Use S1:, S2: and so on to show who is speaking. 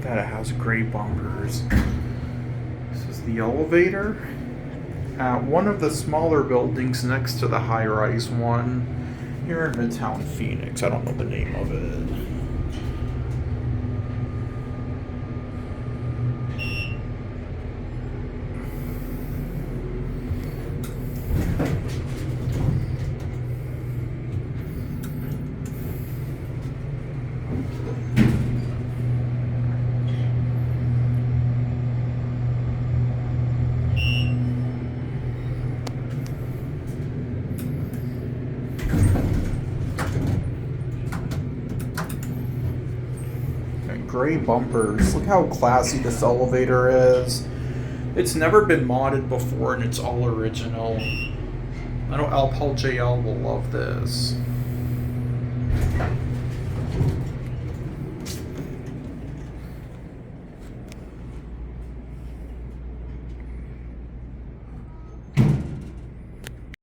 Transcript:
S1: that it has gray bumpers. This is the elevator at one of the smaller buildings next to the high-rise one here in Midtown, Phoenix. I don't know the name of it. Gray bumpers. Look how classy this elevator is. It's never been modded before and it's all original. I know Alpal JL will love this.